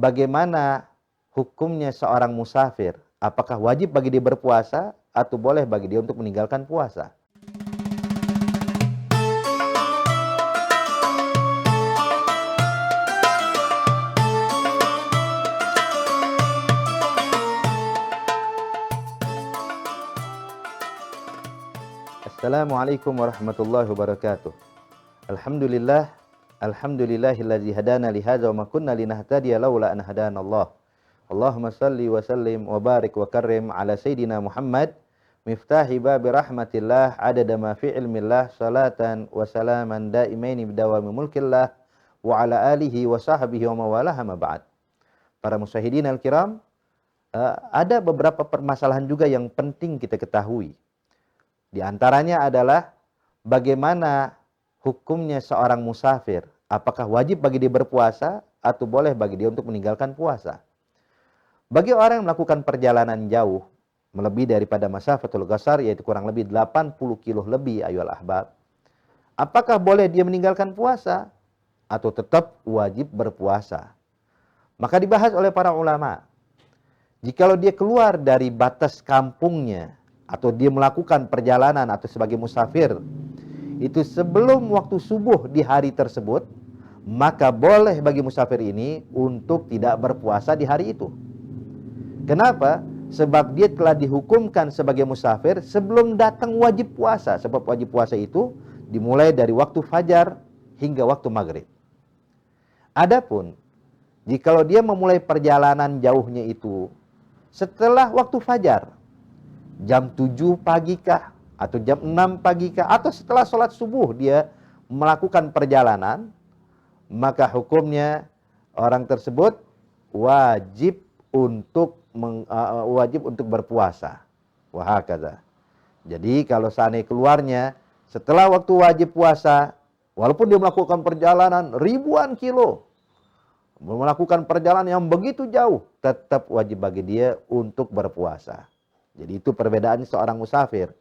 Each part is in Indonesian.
bagaimana hukumnya seorang musafir? Apakah wajib bagi dia berpuasa atau boleh bagi dia untuk meninggalkan puasa? Assalamualaikum warahmatullahi wabarakatuh. Alhamdulillah, alhamdulillahilladzi hadana li hadza wa ma kunna linahtadiya laula an hadanallah. Allahumma salli wa sallim wa barik wa karrim ala sayidina Muhammad miftahi babi rahmatillah adada ma fi ilmillah salatan wa salaman daimaini bidawami mulkillah wa ala alihi wa sahbihi wa mawalah ma ba'd. Para musyahidin al-kiram, ada beberapa permasalahan juga yang penting kita ketahui. Di antaranya adalah bagaimana hukumnya seorang musafir. Apakah wajib bagi dia berpuasa atau boleh bagi dia untuk meninggalkan puasa? Bagi orang yang melakukan perjalanan jauh, melebihi daripada masafatul qasar, yaitu kurang lebih 80 kilo lebih ayyuhal ahbab, apakah boleh dia meninggalkan puasa atau tetap wajib berpuasa? Maka dibahas oleh para ulama. Jikalau dia keluar dari batas kampungnya, atau dia melakukan perjalanan atau sebagai musafir, itu sebelum waktu subuh di hari tersebut, maka boleh bagi musafir ini untuk tidak berpuasa di hari itu. Kenapa? Sebab dia telah dihukumkan sebagai musafir sebelum datang wajib puasa. Sebab wajib puasa itu dimulai dari waktu fajar hingga waktu maghrib. Adapun, jikalau dia memulai perjalanan jauhnya itu setelah waktu fajar, jam 7 pagi kah, atau jam 6 pagi kah, atau setelah sholat subuh dia melakukan perjalanan, maka hukumnya orang tersebut wajib untuk berpuasa. Wahakadha. Jadi kalau seandainya keluarnya setelah waktu wajib puasa, walaupun dia melakukan perjalanan ribuan kilo, melakukan perjalanan yang begitu jauh, tetap wajib bagi dia untuk berpuasa. Jadi itu perbedaan seorang musafir.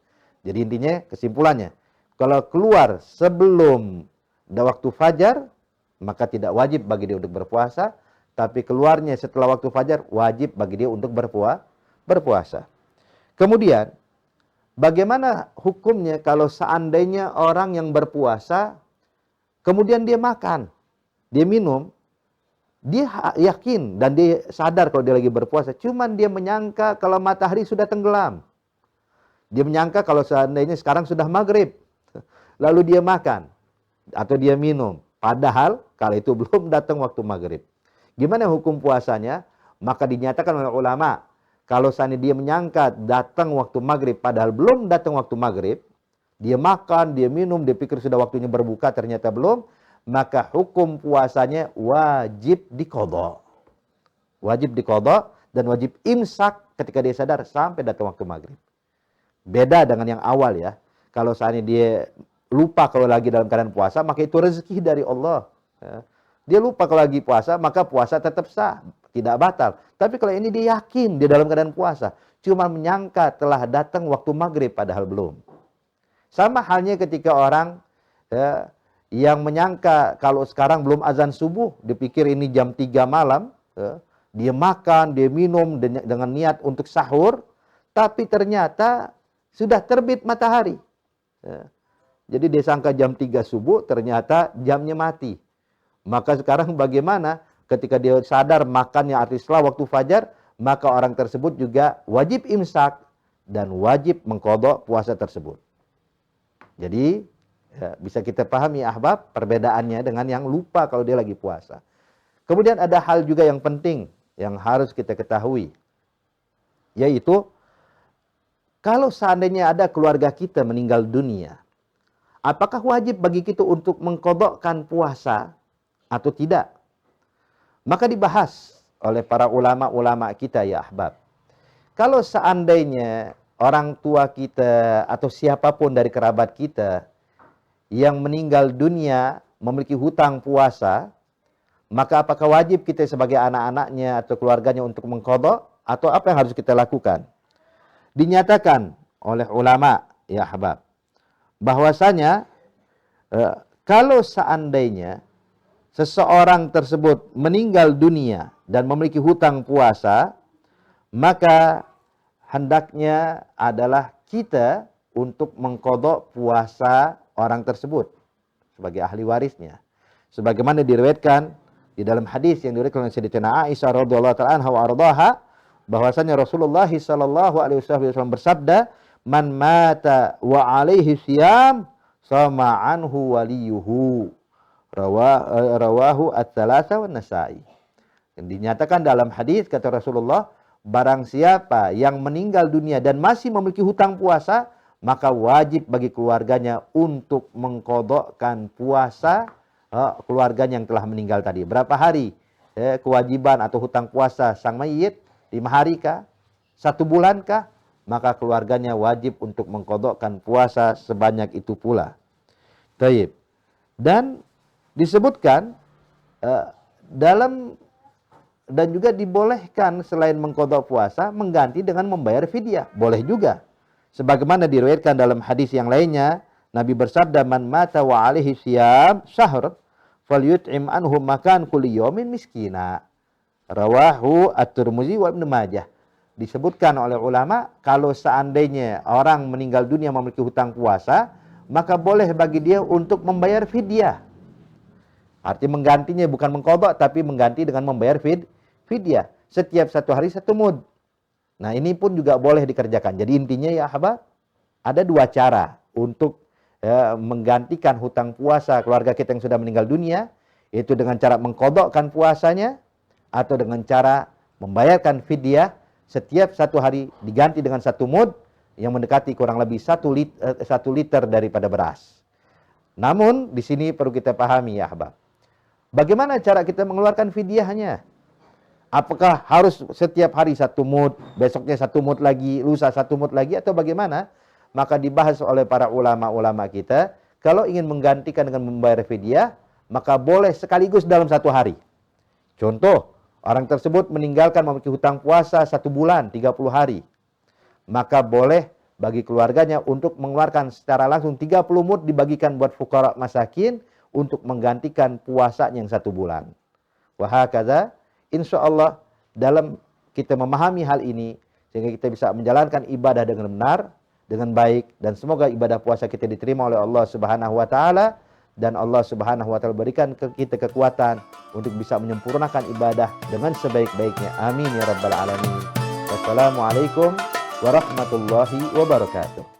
Jadi intinya, kesimpulannya, kalau keluar sebelum waktu fajar, maka tidak wajib bagi dia untuk berpuasa. Tapi keluarnya setelah waktu fajar, wajib bagi dia untuk berpuasa. Kemudian, bagaimana hukumnya kalau seandainya orang yang berpuasa, kemudian dia makan, dia minum, dia yakin dan dia sadar kalau dia lagi berpuasa, cuman dia menyangka kalau matahari sudah tenggelam. Dia menyangka kalau seandainya sekarang sudah maghrib, lalu dia makan atau dia minum, padahal kalau itu belum datang waktu maghrib. Gimana hukum puasanya? Maka dinyatakan oleh ulama, kalau seandainya dia menyangka datang waktu maghrib padahal belum datang waktu maghrib, dia makan, dia minum, dia pikir sudah waktunya berbuka, ternyata belum, maka hukum puasanya wajib diqadha. Wajib diqadha dan wajib imsak ketika dia sadar sampai datang waktu maghrib. Beda dengan yang awal ya. Kalau seandainya dia lupa kalau lagi dalam keadaan puasa, maka itu rezeki dari Allah. Dia lupa kalau lagi puasa, maka puasa tetap sah, tidak batal. Tapi kalau ini dia yakin dia dalam keadaan puasa, cuma menyangka telah datang waktu maghrib padahal belum. Sama halnya ketika orang yang menyangka kalau sekarang belum azan subuh, dipikir ini jam 3 malam, dia makan, dia minum dengan niat untuk sahur, tapi ternyata sudah terbit matahari. Jadi dia sangka jam 3 subuh, ternyata jamnya mati. Maka sekarang bagaimana ketika dia sadar makannya arti setelah waktu fajar, maka orang tersebut juga wajib imsak dan wajib mengqadha puasa tersebut. Jadi bisa kita pahami ahbab perbedaannya dengan yang lupa kalau dia lagi puasa. Kemudian ada hal juga yang penting yang harus kita ketahui, yaitu kalau seandainya ada keluarga kita meninggal dunia, apakah wajib bagi kita untuk mengqadhakan puasa atau tidak? Maka dibahas oleh para ulama-ulama kita ya ahbab. Kalau seandainya orang tua kita atau siapapun dari kerabat kita yang meninggal dunia memiliki hutang puasa, maka apakah wajib kita sebagai anak-anaknya atau keluarganya untuk mengqadha atau apa yang harus kita lakukan? Dinyatakan oleh ulama ya ahbab bahwasanya kalau seandainya seseorang tersebut meninggal dunia dan memiliki hutang puasa, maka hendaknya adalah kita untuk mengqadha puasa orang tersebut sebagai ahli warisnya. Sebagaimana diriwayatkan di dalam hadis yang diriwayatkan oleh Sayyidatina Aisyah radhiyallahu ta'ala anha wa ardhaha, bahwasanya Rasulullah sallallahu alaihi wasallam bersabda, "Man mata wa alaihi siyam sama anhu waliyuhu." Rawahu at-tsalatsa wan Nasa'i. Yang dinyatakan dalam hadis kata Rasulullah, barang siapa yang meninggal dunia dan masih memiliki hutang puasa, maka wajib bagi keluarganya untuk mengqadhakan puasa keluarganya yang telah meninggal tadi. Berapa hari kewajiban atau hutang puasa sang mayit? 5 hari kah? 1 bulan kah? Maka keluarganya wajib untuk mengqadhakan puasa sebanyak itu pula. Taib. Dan disebutkan dan juga dibolehkan selain mengqadha puasa mengganti dengan membayar fidyah. Boleh juga. Sebagaimana diriwayatkan dalam hadis yang lainnya, Nabi bersabda, "Man mata wa alaihi siyam syahr falyut'im anhu makan kulli yawmin miskina." Rawahu At-Tirmidzi wa Ibnu Majah. Disebutkan oleh ulama, kalau seandainya orang meninggal dunia memiliki hutang puasa, maka boleh bagi dia untuk membayar fidyah. Arti menggantinya bukan mengqadha, tapi mengganti dengan membayar fidyah. Setiap 1 hari 1 mud. Nah, ini pun juga boleh dikerjakan. Jadi intinya ya ahbab, ada 2 cara untuk menggantikan hutang puasa keluarga kita yang sudah meninggal dunia, yaitu dengan cara mengqadhakan puasanya atau dengan cara membayarkan fidyah setiap 1 hari diganti dengan 1 mud yang mendekati kurang lebih 1 liter daripada beras. Namun di sini perlu kita pahami ya ahbab. Bagaimana cara kita mengeluarkan fidyahnya? Apakah harus setiap hari 1 mud, besoknya 1 mud lagi, lusa 1 mud lagi, atau bagaimana? Maka dibahas oleh para ulama-ulama kita, kalau ingin menggantikan dengan membayar fidyah, maka boleh sekaligus dalam 1 hari. Contoh, orang tersebut meninggalkan memiliki hutang puasa 1 bulan, 30 hari. Maka boleh bagi keluarganya untuk mengeluarkan secara langsung 30 mud dibagikan buat fuqara masakin untuk menggantikan puasanya yang 1 bulan. Wahakadha, insyaallah dalam kita memahami hal ini, sehingga kita bisa menjalankan ibadah dengan benar, dengan baik, dan semoga ibadah puasa kita diterima oleh Allah Subhanahu wa taala, dan Allah Subhanahu wa taala berikan ke kita kekuatan untuk bisa menyempurnakan ibadah dengan sebaik-baiknya. Amin ya rabbal alamin. Wassalamualaikum warahmatullahi wabarakatuh.